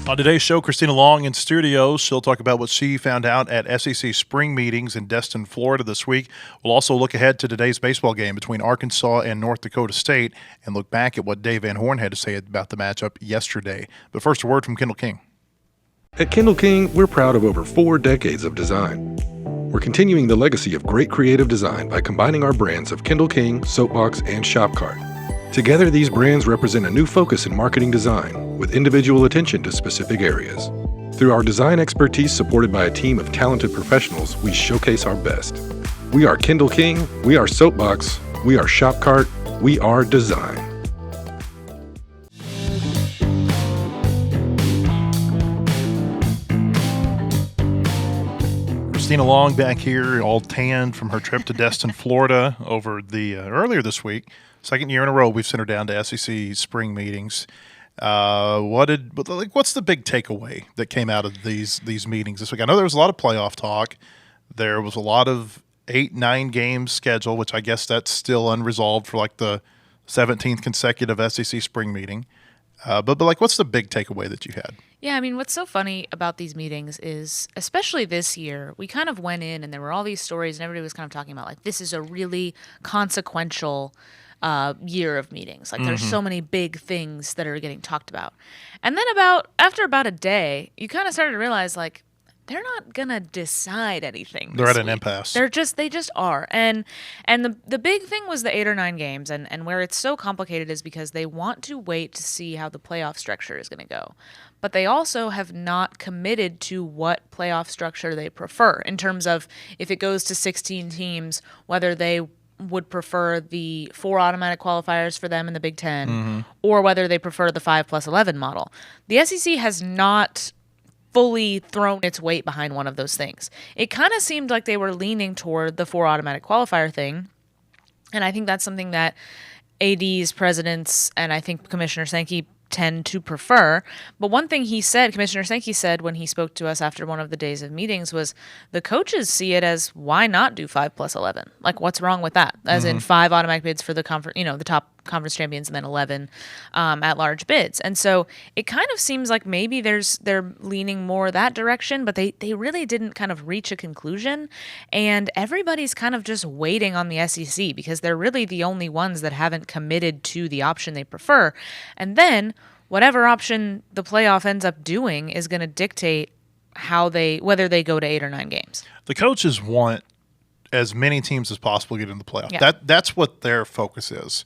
On today's show, Christina Long in studio. She'll talk about what she found out at SEC spring meetings in Destin, Florida this week. We'll also look ahead to today's baseball game between Arkansas and North Dakota State and look back at what Dave Van Horn had to say about the matchup yesterday. But first, a word from Kendall King. At Kendall King, we're proud of over 4 decades of design. We're continuing the legacy of great creative design by combining our brands of Kendall King, Soapbox, and Shopcart. Together, these brands represent a new focus in marketing design, with individual attention to specific areas. Through our design expertise supported by a team of talented professionals, we showcase our best. We are Kendall King, we are Soapbox, we are Shopcart, we are design. Christina Long back here, all tanned from her trip to Destin, Florida over the earlier this week. Second year in a row, we've sent her down to SEC spring meetings. What's the big takeaway that came out of these meetings this week? I know there was a lot of playoff talk. There was a lot of 8-9 game schedule, which I guess that's still unresolved for like the 17th consecutive SEC spring meeting. But what's the big takeaway that you had? Yeah, I mean, what's so funny about these meetings is, especially this year, we kind of went in and there were all these stories and everybody was kind of talking about like, this is a really consequential year of meetings. Like there's so many big things that are getting talked about. And then after about a day, you kind of started to realize like, they're not gonna decide anything. They're at an impasse. They just are. And the big thing was the 8 or 9 games, and where it's so complicated is because they want to wait to see how the playoff structure is gonna go. But they also have not committed to what playoff structure they prefer in terms of if it goes to 16 teams, whether they would prefer the 4 automatic qualifiers for them in the Big Ten, or whether they prefer the 5+11 model. The SEC has not fully thrown its weight behind one of those things. It kind of seemed like they were leaning toward the 4 automatic qualifier thing, and I think that's something that ADs, presidents, and I think Commissioner Sankey tend to prefer. But one thing Commissioner Sankey said when he spoke to us after one of the days of meetings was the coaches see it as why not do 5+11? Like what's wrong with that? As in 5 automatic bids for the the top conference champions and then 11 at large bids. And so it kind of seems like maybe they're leaning more that direction, but they really didn't kind of reach a conclusion. And everybody's kind of just waiting on the SEC because they're really the only ones that haven't committed to the option they prefer. And then whatever option the playoff ends up doing is going to dictate whether they go to 8 or 9 games. The coaches want as many teams as possible to get in the playoff. Yeah. That's what their focus is.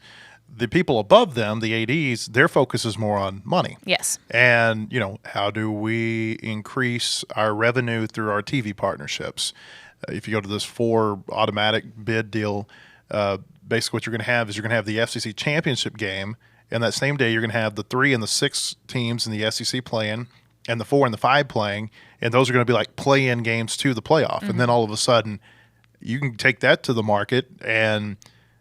The people above them, the ADs, their focus is more on money. Yes. And, how do we increase our revenue through our TV partnerships? If you go to this 4 automatic bid deal, basically what you're going to have is you're going to have the FCC championship game, and that same day you're going to have the 3 and the 6 teams in the SEC playing and the 4 and the 5 playing, and those are going to be like play-in games to the playoff. And then all of a sudden you can take that to the market, and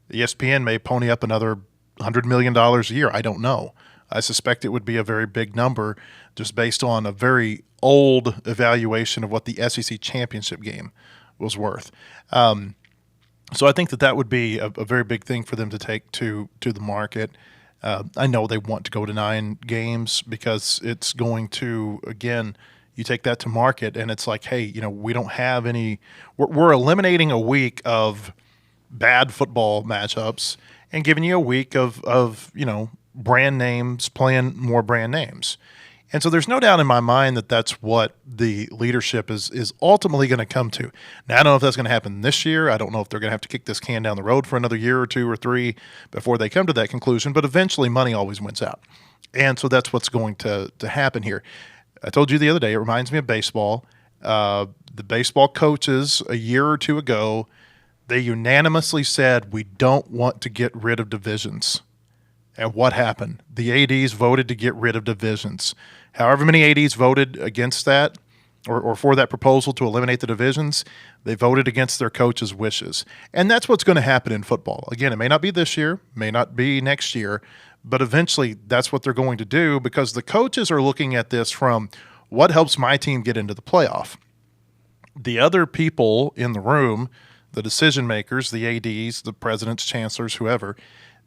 ESPN may pony up another $100 million a year. I don't know. I suspect it would be a very big number just based on a very old evaluation of what the SEC championship game was worth. So I think that would be a very big thing for them to take to the market. I know they want to go to 9 games because it's going to, again, you take that to market and it's like, hey, we don't have any – we're eliminating a week of bad football matchups and giving you a week of brand names playing more brand names. And so there's no doubt in my mind that that's what the leadership is ultimately going to come to. Now, I don't know if that's going to happen this year. I don't know if they're going to have to kick this can down the road for another year or 2 or 3 before they come to that conclusion, but eventually money always wins out. And so that's what's going to happen here. I told you the other day, it reminds me of baseball. The baseball coaches a year or 2 ago, they unanimously said, we don't want to get rid of divisions. And what happened? The ADs voted to get rid of divisions. However many ADs voted against that or for that proposal to eliminate the divisions, they voted against their coaches' wishes. And that's what's going to happen in football. Again, it may not be this year, may not be next year, but eventually that's what they're going to do because the coaches are looking at this from what helps my team get into the playoff. The other people in the room, the decision makers, the ADs, the presidents, chancellors, whoever,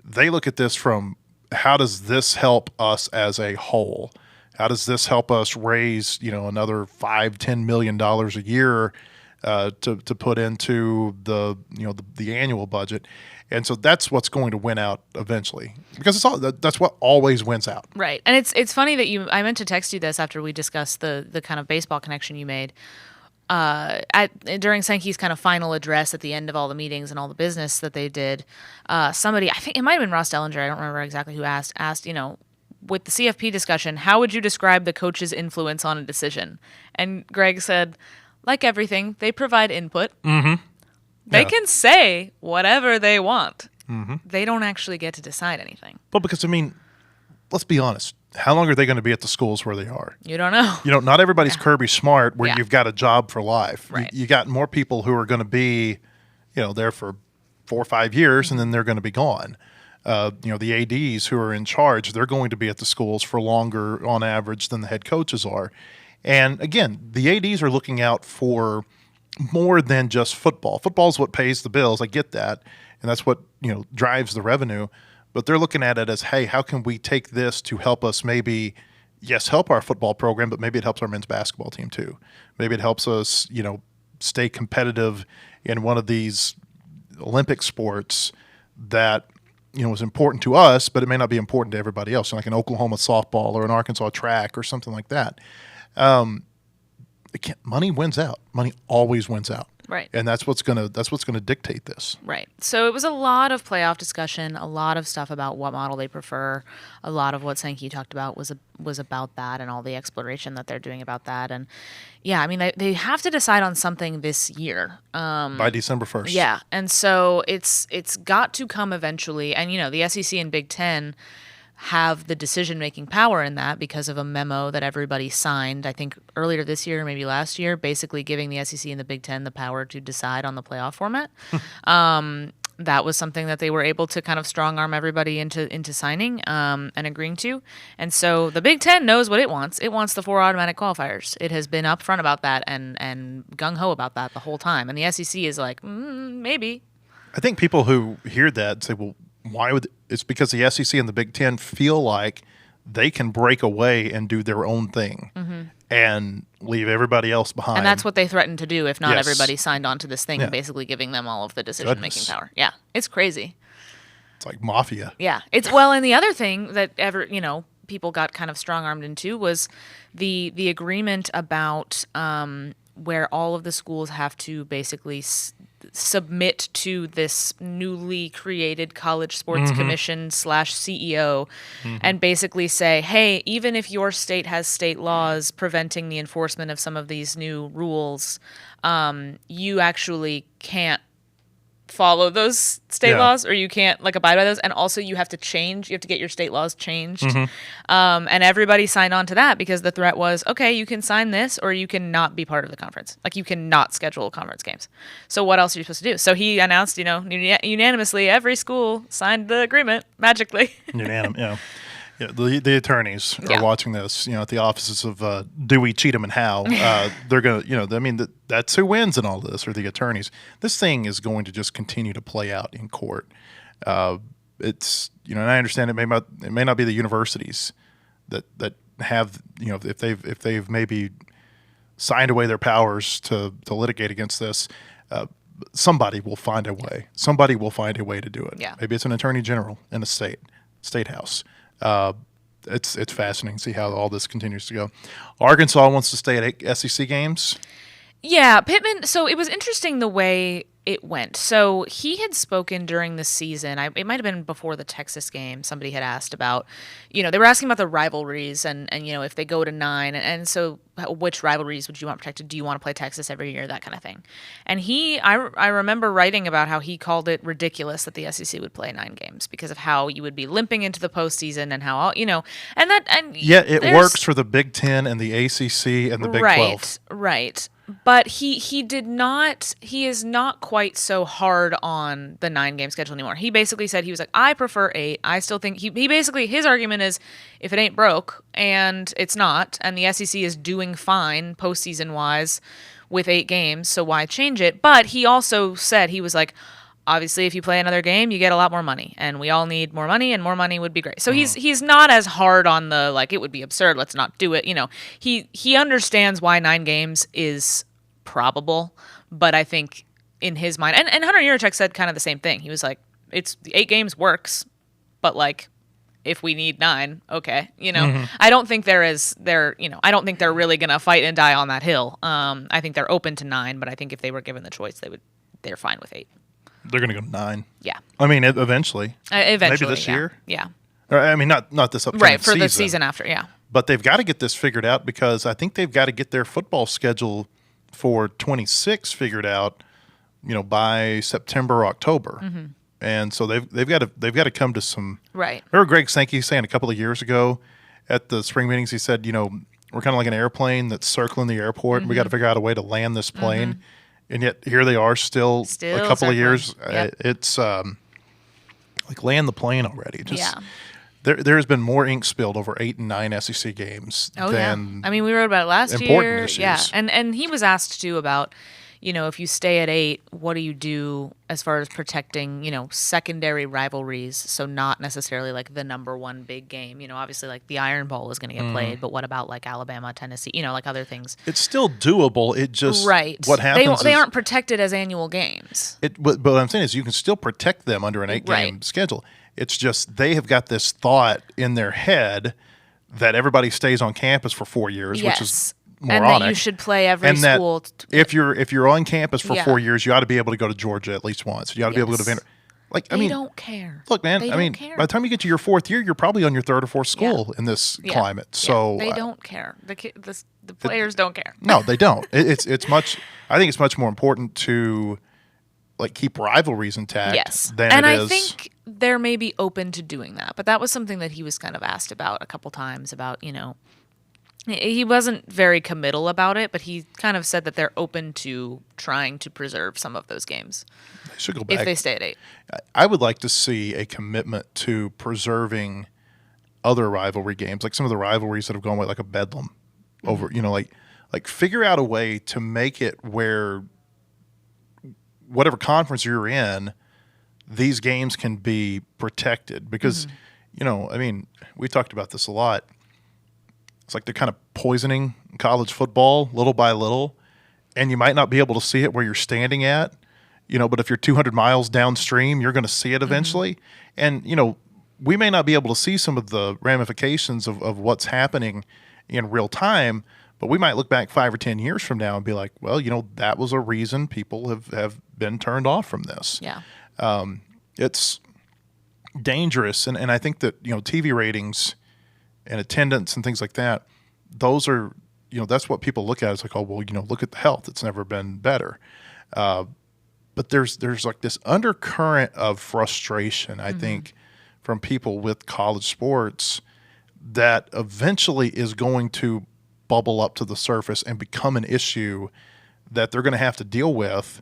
they look at this from how does this help us as a whole? How does this help us raise, another $5-10 million a year to put into the annual budget? And so that's what's going to win out eventually, because that's what always wins out. Right. And it's funny that I meant to text you this after we discussed the kind of baseball connection you made. During Sankey's kind of final address at the end of all the meetings and all the business that they did, somebody, I think it might have been Ross Dellinger, I don't remember exactly who asked, with the CFP discussion, how would you describe the coach's influence on a decision? And Greg said, like everything, they provide input. Mm-hmm. They can say whatever they want. Mm-hmm. They don't actually get to decide anything. Well, because, let's be honest. How long are they going to be at the schools where they are? You don't know. Not everybody's Kirby Smart where you've got a job for life. Right. You got more people who are going to be, there for 4 or 5 years, and then they're going to be gone. The ADs who are in charge, they're going to be at the schools for longer on average than the head coaches are. And again, the ADs are looking out for more than just football. Football is what pays the bills. I get that. And that's what, drives the revenue. But they're looking at it as, hey, how can we take this to help us maybe, yes, help our football program, but maybe it helps our men's basketball team too. Maybe it helps us, stay competitive in one of these Olympic sports that, is important to us, but it may not be important to everybody else, like an Oklahoma softball or an Arkansas track or something like that. Money wins out. Money always wins out. Right. And that's what's gonna dictate this. Right. So it was a lot of playoff discussion, a lot of stuff about what model they prefer. A lot of what Sankey talked about was about that, and all the exploration that they're doing about that. And yeah, they have to decide on something this year. By December 1st. Yeah. And so it's got to come eventually. And the SEC and Big Ten have the decision-making power in that because of a memo that everybody signed, I think earlier this year, maybe last year, basically giving the SEC and the Big Ten the power to decide on the playoff format. That was something that they were able to kind of strong-arm everybody into signing and agreeing to. And so the Big Ten knows what it wants. It wants the 4 automatic qualifiers. It has been upfront about that and gung-ho about that the whole time. And the SEC is like, maybe. I think people who hear that say, well, why would it's because the SEC and the Big Ten feel like they can break away and do their own thing and leave everybody else behind. And that's what they threatened to do if not Yes. everybody signed on to this thing, Yeah. and basically giving them all of the decision-making Goodness. power. Yeah, it's crazy. It's like mafia. Yeah, and the other thing that people got kind of strong-armed into was the agreement about where all of the schools have to basically submit to this newly created College Sports Commission / CEO and basically say, hey, even if your state has state laws preventing the enforcement of some of these new rules, you actually can't follow those state laws, or you can't abide by those, and also you have to get your state laws changed. And everybody signed on to that because the threat was, okay, you can sign this or you cannot be part of the conference, you cannot schedule conference games. So what else are you supposed to do? So he announced, unanimously every school signed the agreement magically. Unanimous. Yeah, the attorneys are watching this, at the offices of Dewey, Cheatham, and Howe. They're going to, that's who wins in all this, are the attorneys. This thing is going to just continue to play out in court. It's, and I understand it may not be the universities that have, if they've maybe signed away their powers to litigate against this. Somebody will find a way. Somebody will find a way to do it. Yeah. Maybe it's an attorney general in a state house. It's fascinating to see how all this continues to go. Arkansas wants to stay at SEC games. Yeah, Pittman. So it was interesting the way it went. So he had spoken during the season. It might have been before the Texas game. Somebody had asked about, they were asking about the rivalries and if they go to 9. And so which rivalries would you want protected? Do you want to play Texas every year? That kind of thing. And I remember writing about how he called it ridiculous that the SEC would play 9 games because of how you would be limping into the postseason and how, it works for the Big Ten and the ACC and the Big 12. Right. But he is not quite so hard on the 9-game schedule anymore. He basically said, he was like, I prefer 8. I still think he basically, his argument is, if it ain't broke, and it's not, and the SEC is doing fine postseason wise with 8 games, so why change it? But he also said, he was like, obviously, if you play another game, you get a lot more money, and we all need more money, and more money would be great. So he's not as hard on the like it would be absurd. Let's not do it. He understands why 9 games is probable, but I think in his mind, and Hunter Yurachek said kind of the same thing. He was like, "It's 8 games works, but like if we need 9, okay." I don't think I don't think they're really gonna fight and die on that hill. I think they're open to 9, but I think if they were given the choice, they're fine with 8. They're going to go 9. Yeah. I mean, eventually. Eventually. Maybe this year? Yeah. Or, I mean, not this upcoming Right, for season. the season after, yeah. But they've got to get this figured out because I think they've got to get their football schedule for 26 figured out, by September or October. Mm-hmm. And so they've got to come to some. Right. Remember Greg Sankey saying a couple of years ago at the spring meetings, he said, we're kind of like an airplane that's circling the airport. Mm-hmm. We got to figure out a way to land this plane. Mm-hmm. And yet here they are still a couple circling. Of years. Yep. It's like land the plane already. There has been more ink spilled over 8 and 9 SEC games than I mean, we wrote about it last important year. issues. Yeah, and he was asked too about, if you stay at 8, what do you do as far as protecting, secondary rivalries? So not necessarily like the number one big game. Obviously like the Iron Bowl is going to get played, but what about like Alabama, Tennessee? Like other things. It's still doable. It just right. What happens? They aren't protected as annual games. But what I'm saying is you can still protect them under an 8-game schedule. It's just they have got this thought in their head that everybody stays on campus for 4 years, which is moronic. And that you should play every school. If you're on campus for 4 years, you ought to be able to go to Georgia at least once. You ought to be able to go to Vanderbilt. They don't care. Look, man. Care. By the time you get to your 4th year, you're probably on your 3rd or 4th school in this climate. So they don't care. The players don't care. No, they don't. It's much. I think it's much more important to like keep rivalries intact. Yes, than and it I is. think they're maybe open to doing that. But that was something that he was kind of asked about a couple times about. He wasn't very committal about it, but he kind of said that they're open to trying to preserve some of those games. They should go back. If they stay at 8. I would like to see a commitment to preserving other rivalry games, like some of the rivalries that have gone away, like a Bedlam over, like figure out a way to make it where whatever conference you're in, these games can be protected because, we talked about this a lot. It's like they're kind of poisoning college football little by little, and you might not be able to see it where you're standing at, but if you're 200 miles downstream, you're going to see it eventually. And, we may not be able to see some of the ramifications of what's happening in real time, but we might look back 5 or 10 years from now and be like, well, that was a reason people have been turned off from this. Yeah. It's dangerous. And I think that, TV ratings and attendance and things like that, those are, that's what people look at. It's like, oh, well, look at the health. It's never been better. But there's like this undercurrent of frustration, I think, from people with college sports that eventually is going to bubble up to the surface and become an issue that they're going to have to deal with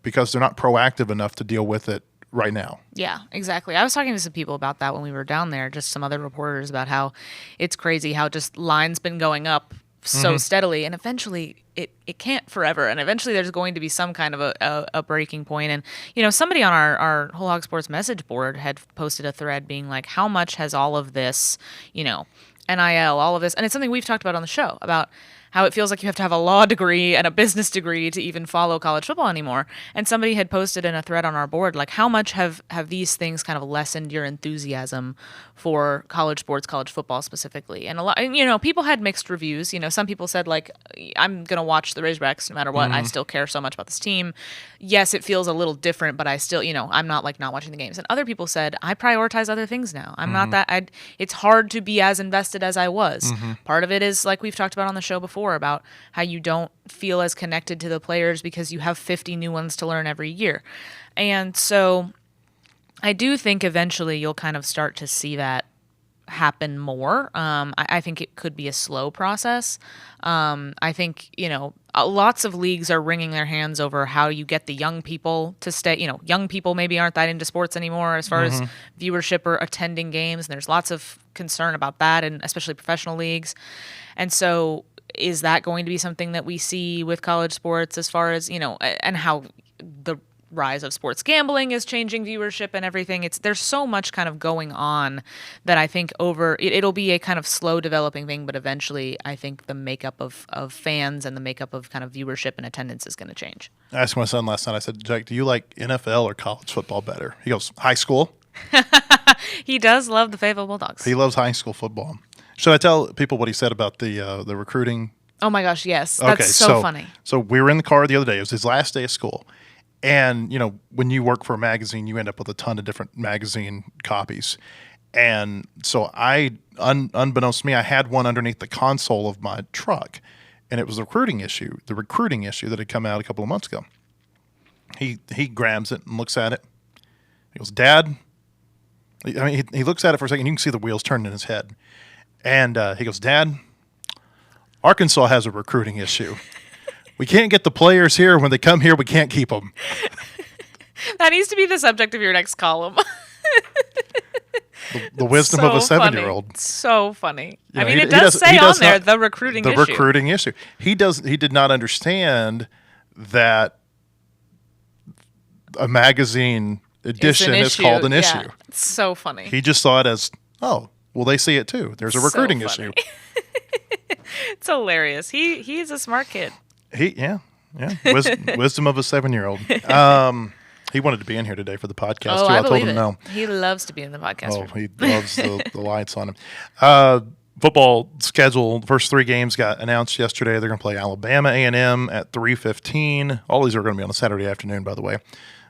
because they're not proactive enough to deal with it right now. Yeah, exactly. I was talking to some people about that when we were down there, just some other reporters about how it's crazy how just lines been going up so steadily, and eventually it can't forever, and eventually there's going to be some kind of a breaking point. And somebody on our Whole Hog Sports message board had posted a thread being like, how much has all of this, NIL, all of this, and it's something we've talked about on the show about how it feels like you have to have a law degree and a business degree to even follow college football anymore. And somebody had posted in a thread on our board, like, how much have these things kind of lessened your enthusiasm for college sports, college football specifically? And a lot, people had mixed reviews. Some people said, like, I'm going to watch the Razorbacks no matter what. I still care so much about this team. Yes, it feels a little different, but I still, I'm not like not watching the games. And other people said, I prioritize other things now. I'm not that, it's hard to be as invested as I was. Part of it is, like we've talked about on the show before, about how you don't feel as connected to the players because you have 50 new ones to learn every year. And so I do think eventually you'll kind of start to see that happen more. I think it could be a slow process. I think, lots of leagues are wringing their hands over how you get the young people to stay. Young people maybe aren't that into sports anymore as far as viewership or attending games. And there's lots of concern about that, and especially professional leagues. And so is that going to be something that we see with college sports as far as, and how the rise of sports gambling is changing viewership and everything. There's so much kind of going on that I think it'll be a kind of slow developing thing, but eventually I think the makeup of fans and the makeup of kind of viewership and attendance is going to change. I asked my son last night, I said, Jack, do you like NFL or college football better? He goes, high school. He does love the Fayetteville Bulldogs. He loves high school football. Should I tell people what he said about the recruiting? Oh my gosh, yes. That's so funny. So we were in the car the other day. It was his last day of school. And, when you work for a magazine, you end up with a ton of different magazine copies. And so unbeknownst to me, I had one underneath the console of my truck. And it was the recruiting issue that had come out a couple of months ago. He grabs it and looks at it. He goes, Dad. He looks at it for a second. You can see the wheels turning in his head. And he goes, Dad, Arkansas has a recruiting issue. We can't get the players here. When they come here, we can't keep them. That needs to be the subject of your next column. The wisdom of a 7-year-old. So funny. It does say on there the recruiting issue. The recruiting issue. He did not understand that a magazine edition is called an issue. It's so funny. He just saw it as, oh, well, they see it too. There's a recruiting issue. It's hilarious. He's a smart kid. Wisdom of a 7-year-old. He wanted to be in here today for the podcast too. I told him no. He loves to be in the podcast room. He loves the lights on him. Football schedule, first 3 games got announced yesterday. They're going to play Alabama A&M at 3:15. All these are going to be on a Saturday afternoon, by the way.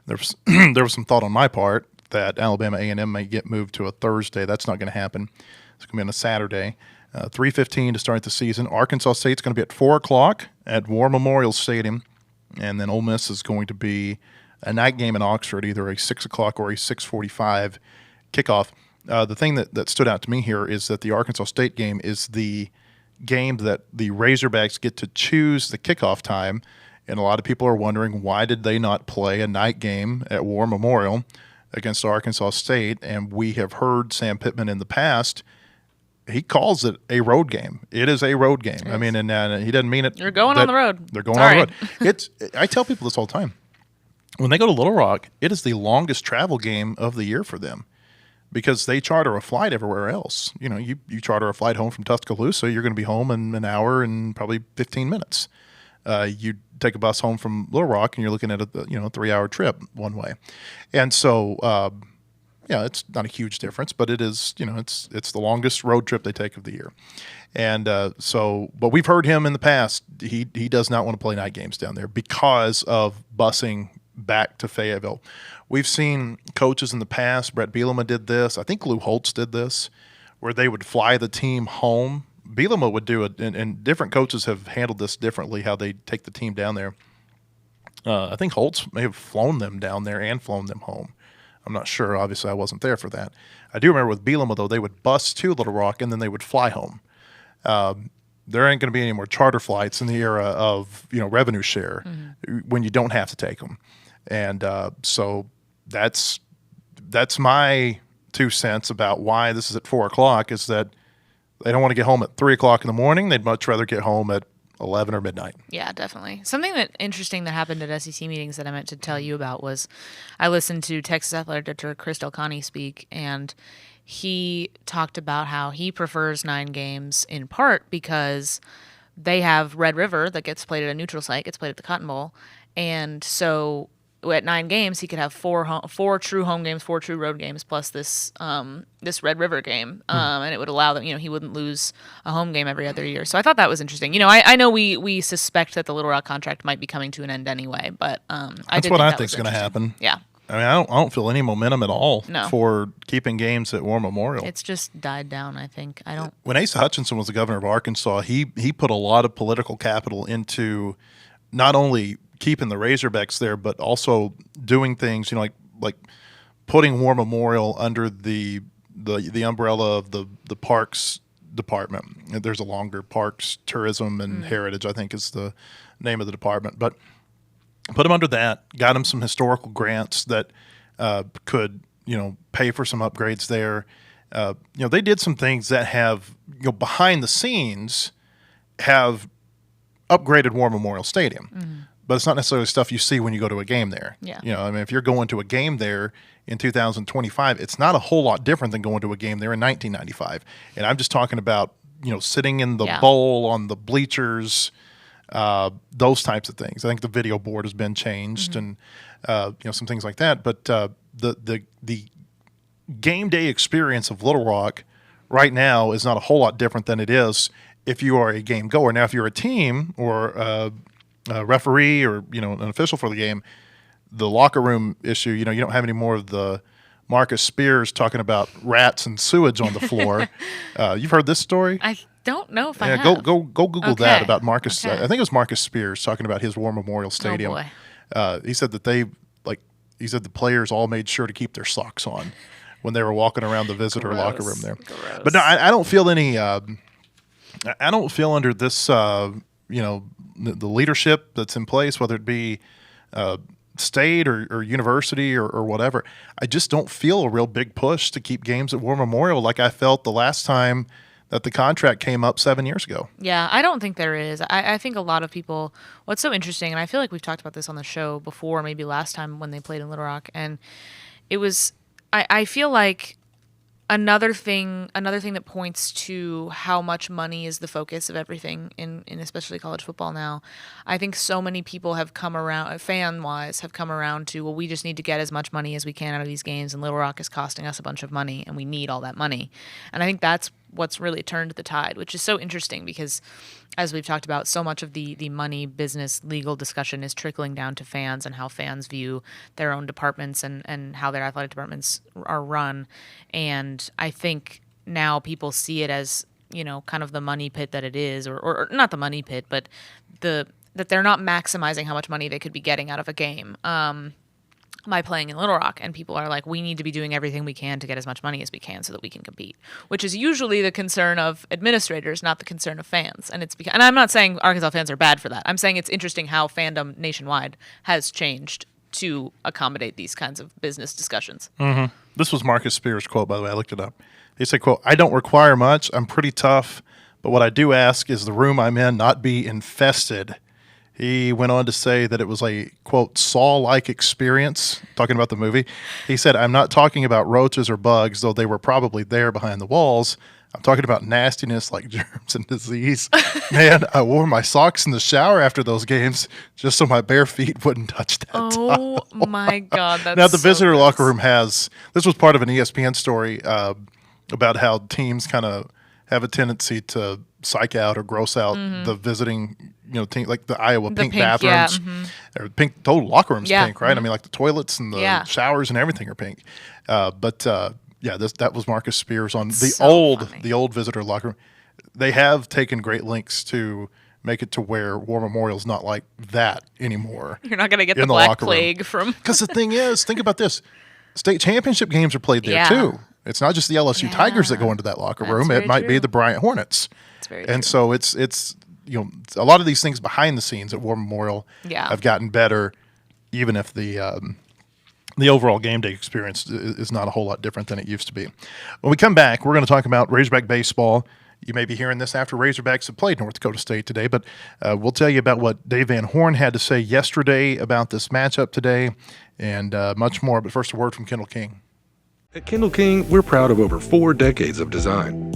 There was some thought on my part that Alabama A&M may get moved to a Thursday. That's not going to happen. It's going to be on a Saturday. 3:15 to start the season. Arkansas State's going to be at 4 o'clock at War Memorial Stadium. And then Ole Miss is going to be a night game in Oxford, either a 6 o'clock or a 6:45 kickoff. The thing that stood out to me here is that the Arkansas State game is the game that the Razorbacks get to choose the kickoff time. And a lot of people are wondering, why did they not play a night game at War Memorial against Arkansas State? And we have heard Sam Pittman in the past, he calls it a road game. It is a road game. I mean, and he doesn't mean it. You're going on the road. They're going on the road. I tell people this all the time. When they go to Little Rock, it is the longest travel game of the year for them because they charter a flight everywhere else. You charter a flight home from Tuscaloosa, you're going to be home in an hour and probably 15 minutes. You take a bus home from Little Rock, and you're looking at a 3-hour trip one way. And so, it's not a huge difference, but it is, it's the longest road trip they take of the year. And but we've heard him in the past. He does not want to play night games down there because of busing back to Fayetteville. We've seen coaches in the past. Brett Bielema did this. I think Lou Holtz did this, where they would fly the team home. Bielema would do it, and different coaches have handled this differently, how they take the team down there. I think Holtz may have flown them down there and flown them home. I'm not sure. Obviously, I wasn't there for that. I do remember with Bielema, though, they would bus to Little Rock, and then they would fly home. There ain't going to be any more charter flights in the era of revenue share when you don't have to take them. And so that's my 2 cents about why this is at 4 o'clock, is that they don't want to get home at 3 o'clock in the morning. They'd much rather get home at 11 or midnight. Yeah, definitely. Something interesting that happened at SEC meetings that I meant to tell you about was I listened to Texas Athletic Director Chris Del Conte speak, and he talked about how he prefers 9 games in part because they have Red River that gets played at a neutral site, gets played at the Cotton Bowl, and so at 9 games, he could have 4 true home games, 4 true road games, plus this Red River game, and it would allow them. He wouldn't lose a home game every other year. So I thought that was interesting. I know we suspect that the Little Rock contract might be coming to an end anyway, but that's what I think is going to happen. Yeah. I mean, I don't feel any momentum at all for keeping games at War Memorial. It's just died down, I think. When Asa Hutchinson was the governor of Arkansas, he put a lot of political capital into not only keeping the Razorbacks there, but also doing things, like putting War Memorial under the umbrella of the Parks Department. There's a longer Parks, Tourism, and Heritage, I think is the name of the department. But put them under that, got them some historical grants that could, pay for some upgrades there. They did some things that have, behind the scenes have upgraded War Memorial Stadium. but it's not necessarily stuff you see when you go to a game there. Yeah. You know, I mean, if you're going to a game there in 2025, it's not a whole lot different than going to a game there in 1995. And I'm just talking about, you know, sitting in the bowl on the bleachers, those types of things. I think the video board has been changed and, you know, some things like that. But the game day experience of Little Rock right now is not a whole lot different than it is if you are a game goer. Now, if you're a team or a referee or, you know, an official for the game, the locker room issue, you know, you don't have any more of the Marcus Spears talking about rats and sewage on the floor. You've heard this story? I don't know if I have. Go Google that about Marcus. Okay. I think it was Marcus Spears talking about his War Memorial Stadium. Oh, boy. He said that he said the players all made sure to keep their socks on when they were walking around the visitor locker room there. Gross. But no, I don't feel any. I don't feel under this, you know, the leadership that's in place, whether it be state or university or whatever. I just don't feel a real big push to keep games at War Memorial like I felt the last time that the contract came up 7 years ago. Yeah, I don't think there is. I think a lot of people, what's so interesting, and I feel like we've talked about this on the show before, maybe last time when they played in Little Rock, and it was, I feel like another thing that points to how much money is the focus of everything in especially college football now. I think so many people have come around, fan-wise, have come around to, well, we just need to get as much money as we can out of these games, and Little Rock is costing us a bunch of money, and we need all that money. And I think that's what's really turned the tide, which is so interesting because, as we've talked about, so much of the money, business, legal discussion is trickling down to fans and how fans view their own departments and how their athletic departments are run. And I think now people see it as, you know, kind of the money pit that it is, or not the money pit, but that they're not maximizing how much money they could be getting out of a game by playing in Little Rock. And people are like, we need to be doing everything we can to get as much money as we can so that we can compete, which is usually the concern of administrators, not the concern of fans. And and I'm not saying Arkansas fans are bad for that. I'm saying it's interesting how fandom nationwide has changed to accommodate these kinds of business discussions. Mm-hmm. This was Marcus Spears' quote, by the way. I looked it up. He said, quote, "I don't require much. I'm pretty tough. But what I do ask is the room I'm in not be infested." He went on to say that it was a, quote, Saw-like experience, talking about the movie. He said, "I'm not talking about roaches or bugs, though they were probably there behind the walls. I'm talking about nastiness like germs and disease. Man, I wore my socks in the shower after those games just so my bare feet wouldn't touch that Oh, tile." my God. That's Now, the so visitor gross. locker room this was part of an ESPN story about how teams kind of have a tendency to psych out or gross out the visiting, you know, team, like the Iowa pink bathrooms, or pink, total locker rooms pink, right? I mean, like the toilets and the showers and everything are pink. That was Marcus Spears on the old visitor locker room. They have taken great lengths to make it to where War Memorial's not like that anymore. You're not going to get the Black Plague from... Because the thing is, think about this. State championship games are played there too. It's not just the LSU Tigers that go into that locker room. It might be the Bryant Hornets. That's very and true. so it's you know, a lot of these things behind the scenes at War Memorial have gotten better, even if the overall game day experience is not a whole lot different than it used to be. When we come back, we're going to talk about Razorback baseball. You may be hearing this after Razorbacks have played North Dakota State today, but we'll tell you about what Dave Van Horn had to say yesterday about this matchup today and much more. But first, a word from Kendall King. At Kendall King, we're proud of over 4 decades of design.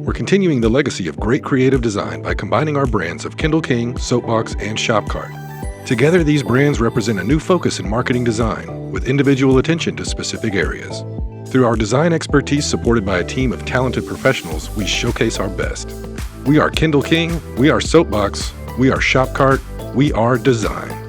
We're continuing the legacy of great creative design by combining our brands of Kendall King, Soapbox, and Shopcart. Together, these brands represent a new focus in marketing design with individual attention to specific areas. Through our design expertise supported by a team of talented professionals, we showcase our best. We are Kendall King, we are Soapbox, we are Shopcart, we are design.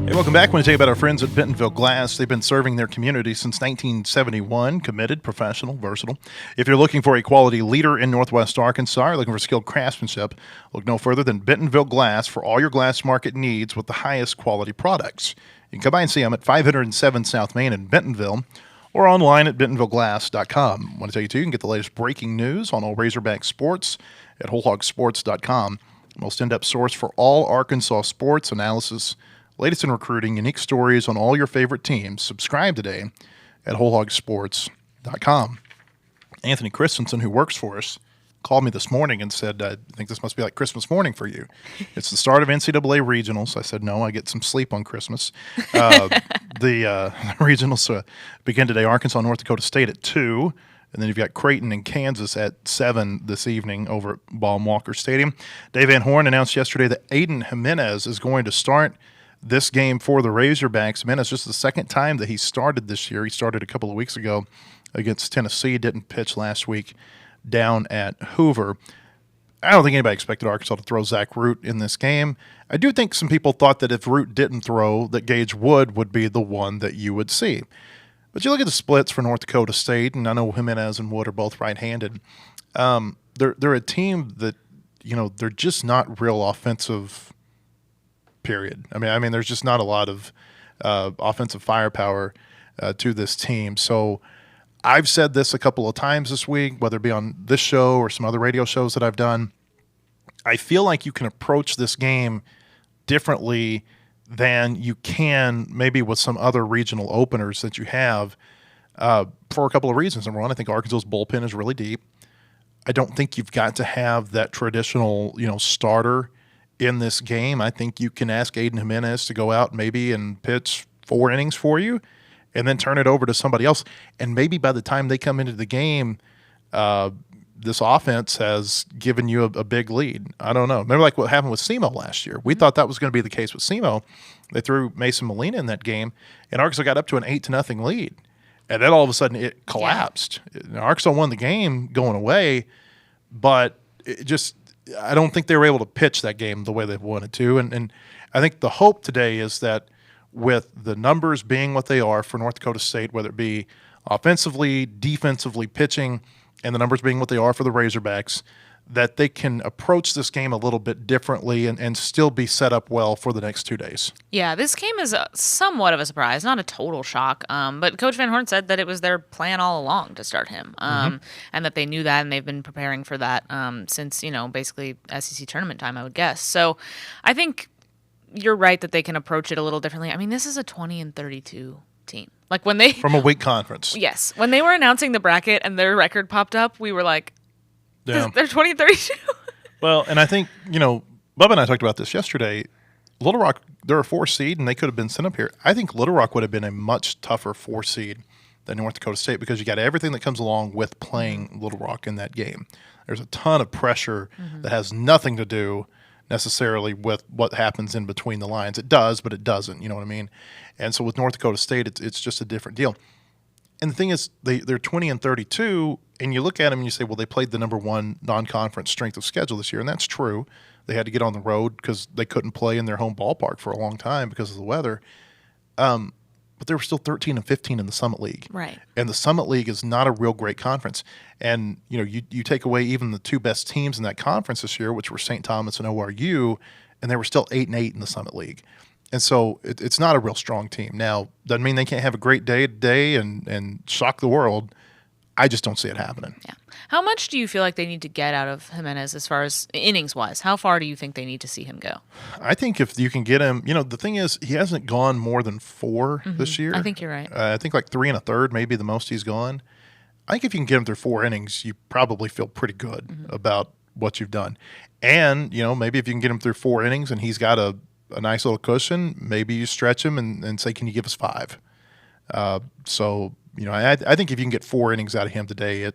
Hey, welcome back. I want to tell you about our friends at Bentonville Glass. They've been serving their community since 1971. Committed, professional, versatile. If you're looking for a quality leader in Northwest Arkansas, or looking for skilled craftsmanship, look no further than Bentonville Glass for all your glass market needs with the highest quality products. You can come by and see them at 507 South Main in Bentonville or online at bentonvilleglass.com. I want to tell you, too, you can get the latest breaking news on all Razorback sports at wholehogsports.com. Most in-depth source for all Arkansas sports analysis, latest in recruiting, unique stories on all your favorite teams. Subscribe today at wholehogsports.com. Anthony Christensen, who works for us, called me this morning and said, I think this must be like Christmas morning for you. It's the start of NCAA regionals. I said, no, I get some sleep on Christmas. The regionals begin today. Arkansas, North Dakota State at 2. And then you've got Creighton and Kansas at 7 this evening over at Baum-Walker Stadium. Dave Van Horn announced yesterday that Aiden Jimenez is going to start this game for the Razorbacks. Jimenez, just the second time that he started this year. He started a couple of weeks ago against Tennessee, didn't pitch last week down at Hoover. I don't think anybody expected Arkansas to throw Zach Root in this game. I do think some people thought that if Root didn't throw, that Gage would be the one that you would see. But you look at the splits for North Dakota State, and I know Jimenez and Wood are both right-handed. They're a team that, they're just not real offensive, period. I mean, there's just not a lot of offensive firepower to this team. So I've said this a couple of times this week, whether it be on this show or some other radio shows that I've done. I feel like you can approach this game differently than you can maybe with some other regional openers that you have for a couple of reasons. Number one, I think Arkansas's bullpen is really deep. I don't think you've got to have that traditional, starter in this game. I think you can ask Aiden Jimenez to go out maybe and pitch 4 innings for you, and then turn it over to somebody else. And maybe by the time they come into the game, this offense has given you a big lead. I don't know. Remember like what happened with SEMO last year? We thought that was going to be the case with SEMO. They threw Mason Molina in that game, and Arkansas got up to an 8-0 lead. And then all of a sudden it collapsed. Yeah. Arkansas won the game going away, but I don't think they were able to pitch that game the way they wanted to. And I think the hope today is that with the numbers being what they are for North Dakota State, whether it be offensively, defensively, pitching, and the numbers being what they are for the Razorbacks, that they can approach this game a little bit differently and still be set up well for the next 2 days. Yeah, this game is somewhat of a surprise, not a total shock. But Coach Van Horn said that it was their plan all along to start him, and that they knew that, and they've been preparing for that since, basically SEC tournament time, I would guess. So I think you're right that they can approach it a little differently. I mean, this is a 20-32 team. Like when they from a weak conference. Yes, when they were announcing the bracket and their record popped up, we were like, they're 20-32. Well, and I think Bubba and I talked about this yesterday. Little Rock, they're a 4 seed, and they could have been sent up here. I think Little Rock would have been a much tougher 4 seed than North Dakota State because you got everything that comes along with playing Little Rock in that game. There's a ton of pressure that has nothing to do necessarily with what happens in between the lines. It does, but it doesn't. You know what I mean? And so with North Dakota State, it's just a different deal. And the thing is, they're 20-32, and you look at them and you say, well, they played the number 1 non-conference strength of schedule this year, and that's true. They had to get on the road because they couldn't play in their home ballpark for a long time because of the weather. But they were still 13-15 in the Summit League. Right. And the Summit League is not a real great conference. And, you take away even the 2 best teams in that conference this year, which were St. Thomas and ORU, and they were still 8-8 in the Summit League. And so it's not a real strong team. Now, doesn't mean they can't have a great day today and shock the world. I just don't see it happening. Yeah. How much do you feel like they need to get out of Jimenez as far as innings-wise? How far do you think they need to see him go? I think if you can get him, the thing is he hasn't gone more than 4 this year. I think you're right. I think like 3 1/3, maybe the most he's gone. I think if you can get him through 4 innings, you probably feel pretty good about what you've done. And, maybe if you can get him through 4 innings and he's got a nice little cushion, maybe you stretch him and say, can you give us 5? So, I think if you can get 4 innings out of him today,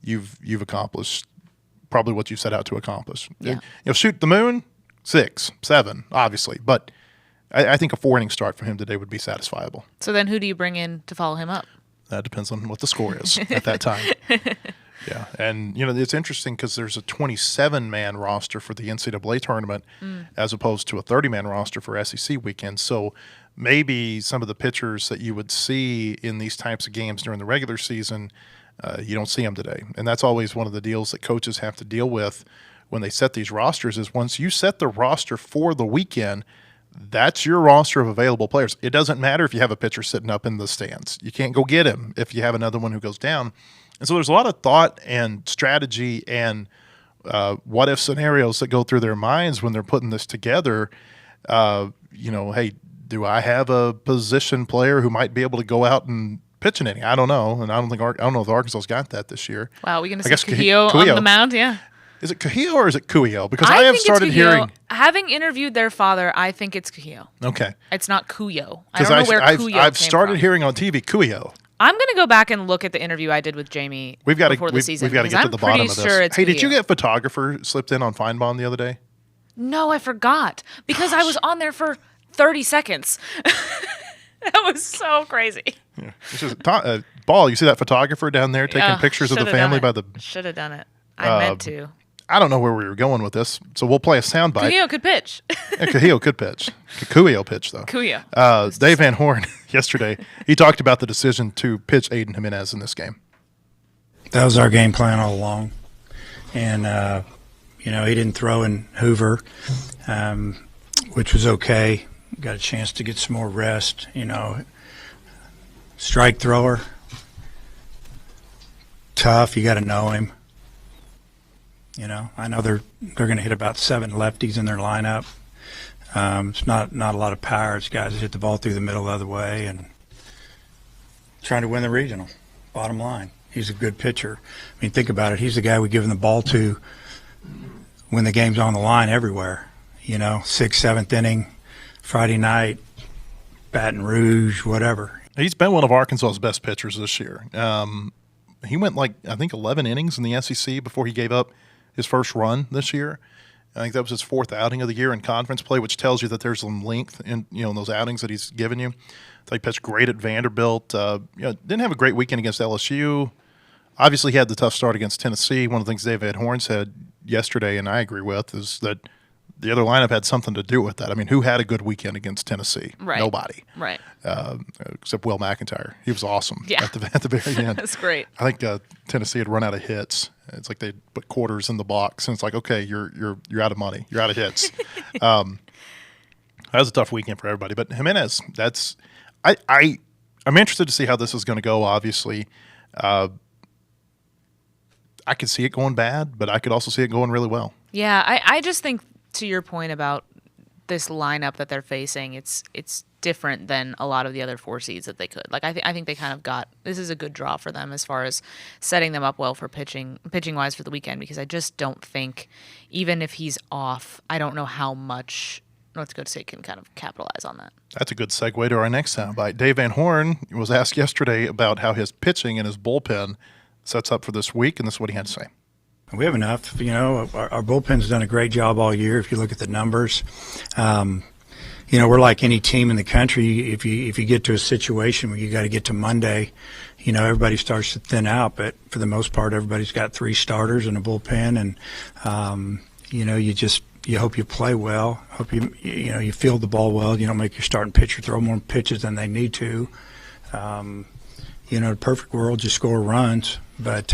you've accomplished probably what you set out to accomplish. Yeah. Shoot the moon, 6, 7, obviously, but I think a 4-inning start from him today would be satisfiable. So then who do you bring in to follow him up? That depends on what the score is at that time. Yeah, and it's interesting because there's a 27-man roster for the NCAA tournament as opposed to a 30-man roster for SEC weekend. So maybe some of the pitchers that you would see in these types of games during the regular season, you don't see them today. And that's always one of the deals that coaches have to deal with when they set these rosters is once you set the roster for the weekend, that's your roster of available players. It doesn't matter if you have a pitcher sitting up in the stands. You can't go get him if you have another one who goes down. And so there's a lot of thought and strategy and what-if scenarios that go through their minds when they're putting this together. Hey, do I have a position player who might be able to go out and pitch an inning. I don't know, and I don't know if Arkansas's got that this year. Wow, we going to I guess see Cahillo on the mound? Yeah. Is it Cahillo or is it Cuello? Because I have think started it's Cahillo. hearing. Having interviewed their father, I think it's Cahillo. Okay. It's not Cuello. I don't know where Cuello I've came started from. hearing on TV Cuello. I'm going to go back and look at the interview I did with Jamie before the season. We've got to get to the bottom of this. Sure it's hey, did you Cahillo. get photographer slipped in on Feinbaum the other day? No, I forgot because I was on there for 30 seconds. That was so crazy. Yeah. It's just, Ball, you see that photographer down there taking pictures of the family by the... Should have done it. I meant to. I don't know where we were going with this, so we'll play a soundbite. Cahillo could pitch. Yeah, Cahillo could pitch. Cuello pitch, though. Cahillo. Dave Van Horn, yesterday, he talked about the decision to pitch Aiden Jimenez in this game. That was our game plan all along. And, he didn't throw in Hoover, which was okay. Got a chance to get some more rest, Strike thrower. Tough. You got to know him. I know they're going to hit about 7 lefties in their lineup. It's not a lot of power. It's guys that hit the ball through the middle the other way and trying to win the regional. Bottom line, he's a good pitcher. I mean, think about it. He's the guy we give him the ball to when the game's on the line everywhere. 6th, 7th inning, Friday night, Baton Rouge, whatever. He's been one of Arkansas's best pitchers this year. He went I think 11 innings in the SEC before he gave up his first run this year. I think that was his 4th outing of the year in conference play, which tells you that there's some length in in those outings that he's given you. So he pitched great at Vanderbilt. Didn't have a great weekend against LSU. Obviously, he had the tough start against Tennessee. One of the things Dave Van Horn said yesterday, and I agree with, is that the other lineup had something to do with that. I mean, who had a good weekend against Tennessee? Right. Nobody. Right. Except Will McIntyre. He was awesome at the very end. That's great. I think Tennessee had run out of hits. It's like they put quarters in the box, and it's like, okay, you're out of money. You're out of hits. That was a tough weekend for everybody. But Jimenez, I'm interested to see how this is going to go, obviously. I could see it going bad, but I could also see it going really well. Yeah, I just think, to your point about this lineup that they're facing, it's different than a lot of the other 4 seeds that they could. I think they kind of got, this is a good draw for them as far as setting them up well for pitching wise for the weekend, because I just don't think, even if he's off, I don't know how much North Dakota State can kind of capitalize on that. That's a good segue to our next soundbite. Dave Van Horn was asked yesterday about how his pitching and his bullpen sets up for this week, and this is what he had to say. We have enough. Our bullpen's done a great job all year. If you look at the numbers, we're like any team in the country. If you get to a situation where you got to get to Monday, everybody starts to thin out. But for the most part, everybody's got 3 starters and a bullpen, and you hope you play well. Hope you field the ball well. You don't make your starting pitcher throw more pitches than they need to. The perfect world, you score runs, but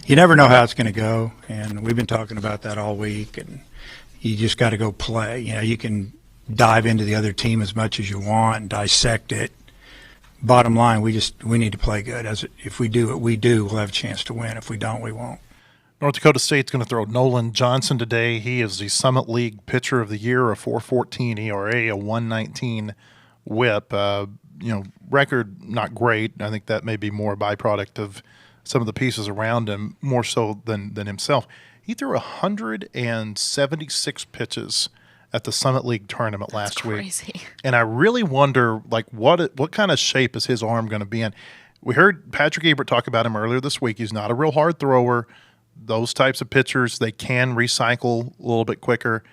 you never know how it's going to go, and we've been talking about that all week, and you just got to go play. You can dive into the other team as much as you want and dissect it. Bottom line, we need to play good. If we do what we do, we'll have a chance to win. If we don't, we won't. North Dakota State's going to throw Nolan Johnson today. He is the Summit League Pitcher of the Year, a 4.14 ERA, a 1.19 WHIP. Record not great. I think that may be more a byproduct of some of the pieces around him, more so than himself. He threw 176 pitches at the Summit League tournament last week. And I really wonder, what kind of shape is his arm going to be in? We heard Patrick Ebert talk about him earlier this week. He's not a real hard thrower. Those types of pitchers, they can recycle a little bit quicker.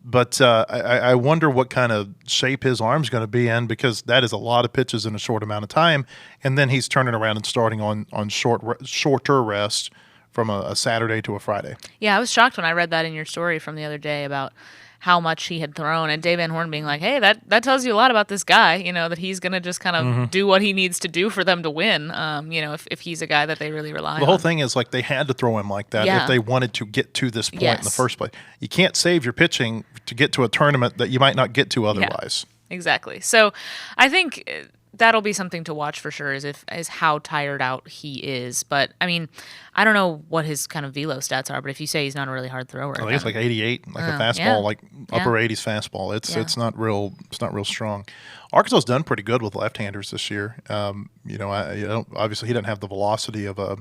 But I wonder what kind of shape his arm's going to be in, because that is a lot of pitches in a short amount of time. And then he's turning around and starting on shorter rest from a Saturday to a Friday. Yeah, I was shocked when I read that in your story from the other day about how much he had thrown, and Dave Van Horn being like, hey, that tells you a lot about this guy, that he's going to just kind of do what he needs to do for them to win, if he's a guy that they really rely on. The whole thing is they had to throw him like that if they wanted to get to this point in the first place. You can't save your pitching to get to a tournament that you might not get to otherwise. Yeah, exactly. So I think that'll be something to watch for sure. Is how tired out he is. But I mean, I don't know what his kind of velo stats are. But if you say he's not a really hard thrower, I think it's like 88, like a fastball, yeah. like upper 80s fastball. It's not real strong. Arkansas has done pretty good with left-handers this year. Obviously he doesn't have the velocity of a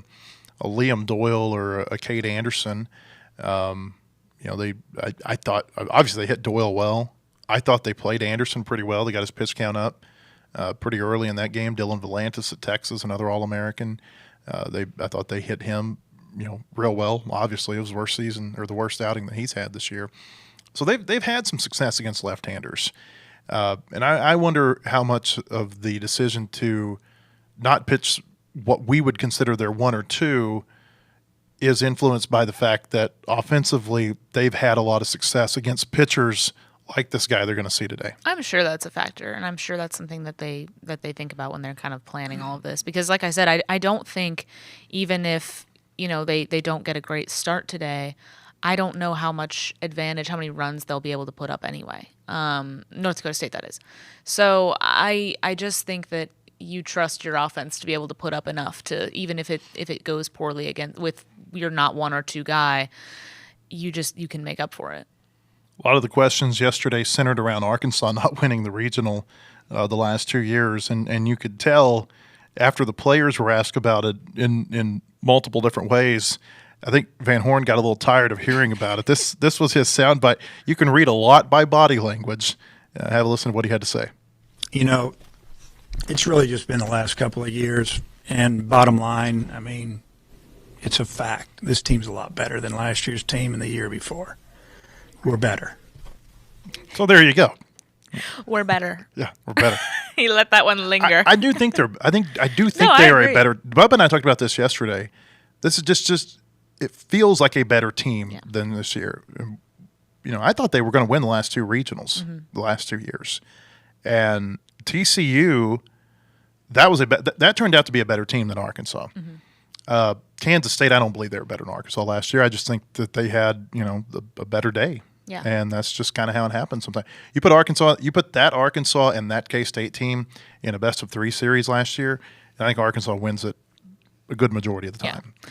Liam Doyle or a Cade Anderson. I thought obviously they hit Doyle well. I thought they played Anderson pretty well. They got his pitch count up pretty early in that game. Dylan Volantis at Texas, another All-American. I thought they hit him, real well. Obviously, it was the worst season or the worst outing that he's had this year. So they've had some success against left-handers, and I wonder how much of the decision to not pitch what we would consider their one or two is influenced by the fact that offensively they've had a lot of success against pitchers like this guy they're going to see today. I'm sure that's a factor, and I'm sure that's something that they think about when they're kind of planning all of this. Because, like I said, I don't think even if they don't get a great start today, I don't know how much advantage, how many runs they'll be able to put up anyway. North Dakota State, that is. So I just think that you trust your offense to be able to put up enough to, even if it goes poorly again with your not one or two guy, you can make up for it. A lot of the questions yesterday centered around Arkansas not winning the regional the last 2 years, and you could tell after the players were asked about it in multiple different ways. I think Van Horn got a little tired of hearing about it. This was his soundbite. You can read a lot by body language. Have a listen to what he had to say. It's really just been the last couple of years, and bottom line, I mean, it's a fact. This team's a lot better than last year's team and the year before. We're better. So there you go. We're better. Yeah, we're better. He let that one linger. I do think they're. I do think No, they I are agree. a better. Bubba and I talked about this yesterday. This is just. It feels like a better team than this year. I thought they were going to win the last two regionals the last 2 years, and TCU. That turned out to be a better team than Arkansas. Kansas State, I don't believe they were better than Arkansas last year. I just think that they had a better day. Yeah. And that's just kind of how it happens sometimes. You put that Arkansas and that K-State team in a best-of-3 series last year, and I think Arkansas wins it a good majority of the time. Yeah.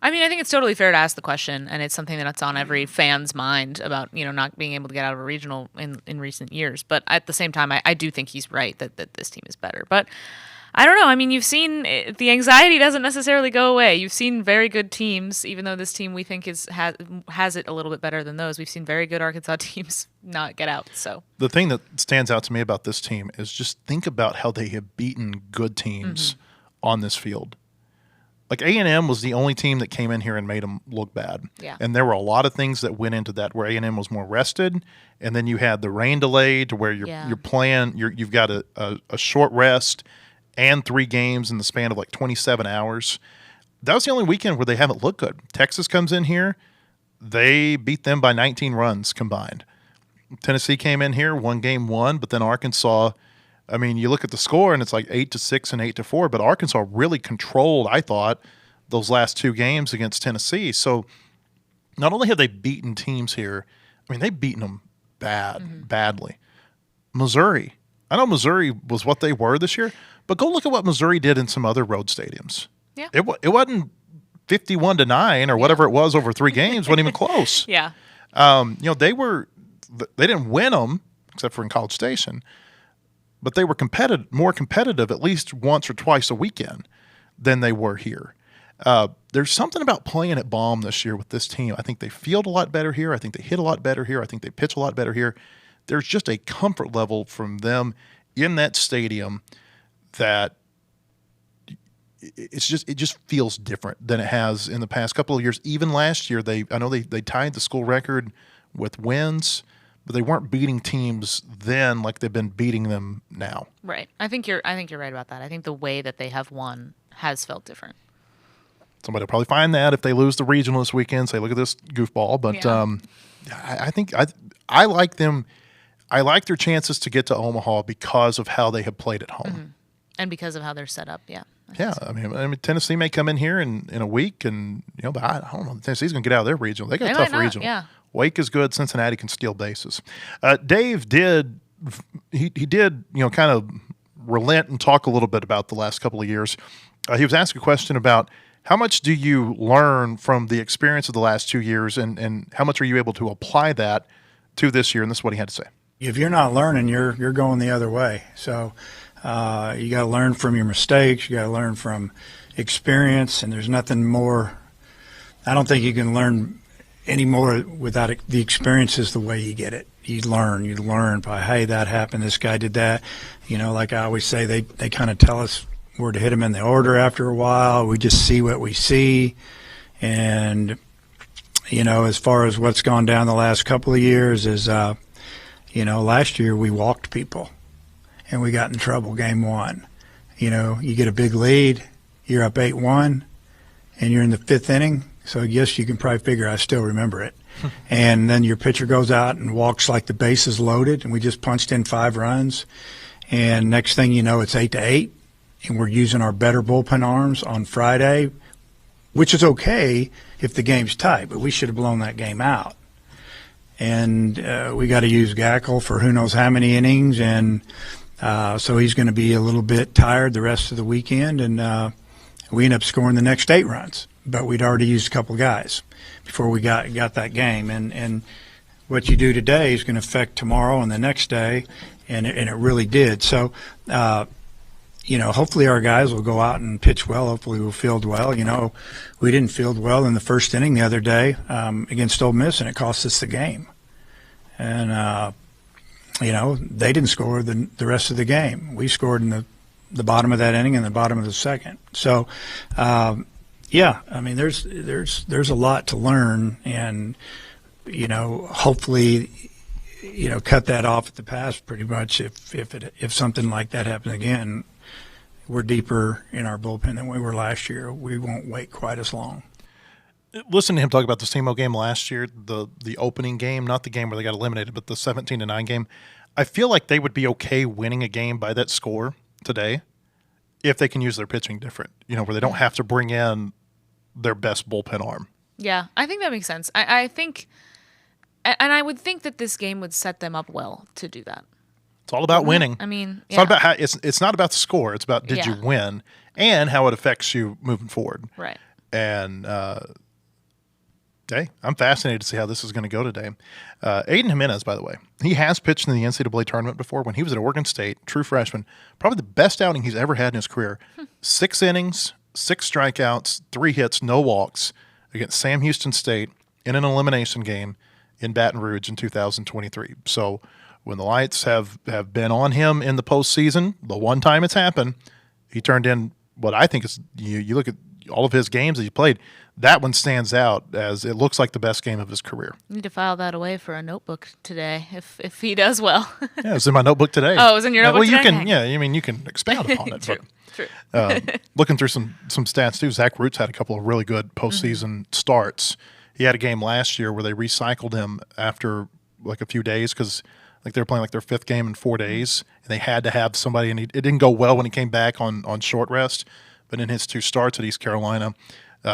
I mean, I think it's totally fair to ask the question, and it's something that's on every fan's mind about not being able to get out of a regional in recent years. But at the same time, I do think he's right that this team is better. But I don't know. I mean, you've seen the anxiety doesn't necessarily go away. You've seen very good teams, even though this team we think has it a little bit better than those. We've seen very good Arkansas teams not get out. So the thing that stands out to me about this team is just think about how they have beaten good teams on this field. Like A&M was the only team that came in here and made them look bad. Yeah. And there were a lot of things that went into that where A&M was more rested, and then you had the rain delay to where you're playing. You've got a short rest and 3 games in the span of like 27 hours. That was the only weekend where they haven't looked good. Texas comes in here. They beat them by 19 runs combined. Tennessee came in here, won game 1, but then Arkansas, I mean, you look at the score and it's like 8-6 and 8-4, but Arkansas really controlled, I thought, those last 2 games against Tennessee. So not only have they beaten teams here, I mean, they've beaten them badly. Missouri. I know Missouri was what they were this year, but go look at what Missouri did in some other road stadiums. Yeah. It wasn't 51-9 or whatever it was over 3 games. Wasn't even close. yeah, They didn't win them except for in College Station, but they were more competitive at least once or twice a weekend than they were here. There's something about playing at Baum this year with this team. I think they field a lot better here. I think they hit a lot better here. I think they pitch a lot better here. There's just a comfort level from them in that stadium that it just feels different than it has in the past couple of years. Even last year, I know they tied the school record with wins, but they weren't beating teams then like they've been beating them now. right. I think you're right about that. I think the way that they have won has felt different. Somebody will probably find that if they lose the regional this weekend, say, look at this goofball. But I think I like them. I like their chances to get to Omaha because of how they have played at home. And because of how they're set up, yeah. I mean, Tennessee may come in here in a week, and but I don't know. Tennessee's going to get out of their regional. They got a tough regional. Yeah. Wake is good. Cincinnati can steal bases. Dave did. He did. Kind of relent and talk a little bit about the last couple of years. He was asking a question about how much do you learn from the experience of the last 2 years, and how much are you able to apply that to this year? And this is what he had to say. If you're not learning, you're going the other way. So you got to learn from your mistakes. You got to learn from experience, and there's nothing more. I don't think you can learn any more without it. The experience is the way you get it. You learn by, hey, that happened. This guy did that. Like I always say, they kind of tell us where to hit them in the order after a while. We just see what we see. And, as far as what's gone down the last couple of years is, last year we walked people and we got in trouble game one. You get a big lead, you're up 8-1, and you're in the fifth inning. So I guess you can probably figure I still remember it. And then your pitcher goes out and walks like the base is loaded, and we just punched in 5 runs. And next thing you know, it's 8-8, and we're using our better bullpen arms on Friday, which is okay if the game's tight, but we should have blown that game out. And we got to use Gackle for who knows how many innings, and so he's going to be a little bit tired the rest of the weekend, and we end up scoring the next 8 runs. But we'd already used a couple guys before we got that game. And what you do today is going to affect tomorrow and the next day, and it really did. So, hopefully our guys will go out and pitch well. Hopefully we'll field well. We didn't field well in the first inning the other day against Ole Miss, and it cost us the game. And, they didn't score the rest of the game. We scored in the bottom of that inning and the bottom of the second. So, there's a lot to learn, and hopefully, cut that off at the pass pretty much. If something like that happens again, we're deeper in our bullpen than we were last year. We won't wait quite as long. Listen to him talk about the SEMO game last year, the opening game, not the game where they got eliminated, but the 17-9 game. I feel like they would be okay winning a game by that score today if they can use their pitching different, where they don't have to bring in their best bullpen arm. Yeah, I think that makes sense. I think, and I would think that this game would set them up well to do that. It's all about winning. I mean, it's not about how it's not about the score. It's about did you win and how it affects you moving forward. Right. And hey, I'm fascinated to see how this is going to go today. Aiden Jimenez, by the way, he has pitched in the NCAA tournament before when he was at Oregon State, true freshman. Probably the best outing he's ever had in his career. 6 innings, 6 strikeouts, 3 hits, no walks against Sam Houston State in an elimination game in Baton Rouge in 2023. So when the lights have been on him in the postseason, the one time it's happened, he turned in what I think is, you look at all of his games that he played, that one stands out as it looks like the best game of his career. You need to file that away for a notebook today if he does well. Yeah, it's in my notebook today. Oh, it was in your notebook today? You can expound upon it. True. Looking through some stats too, Zach Roots had a couple of really good postseason starts. He had a game last year where they recycled him after like a few days because they were playing like their 5th game in 4 days, and they had to have somebody, and it didn't go well when he came back on short rest. But in his 2 starts at East Carolina,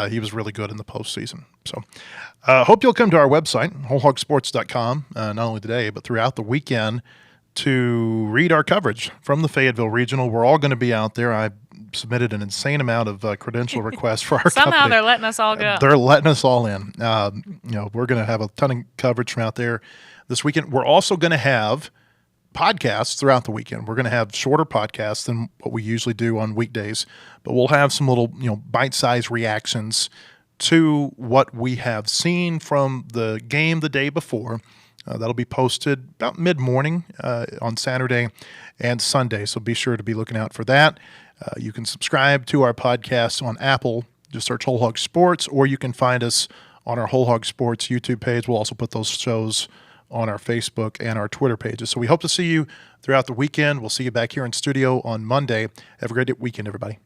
he was really good in the postseason. So hope you'll come to our website, wholehogsports.com, not only today, but throughout the weekend to read our coverage from the Fayetteville Regional. We're all going to be out there. I submitted an insane amount of credential requests for our Somehow company. They're letting us all go. They're letting us all in. We're going to have a ton of coverage from out there this weekend. We're also going to have podcasts throughout the weekend. We're going to have shorter podcasts than what we usually do on weekdays, but we'll have some little, bite-sized reactions to what we have seen from the game the day before. That'll be posted about mid-morning on Saturday and Sunday, so be sure to be looking out for that. You can subscribe to our podcast on Apple. Just search Whole Hog Sports, or you can find us on our Whole Hog Sports YouTube page. We'll also put those shows on our Facebook and our Twitter pages. So we hope to see you throughout the weekend. We'll see you back here in studio on Monday. Have a great weekend, everybody.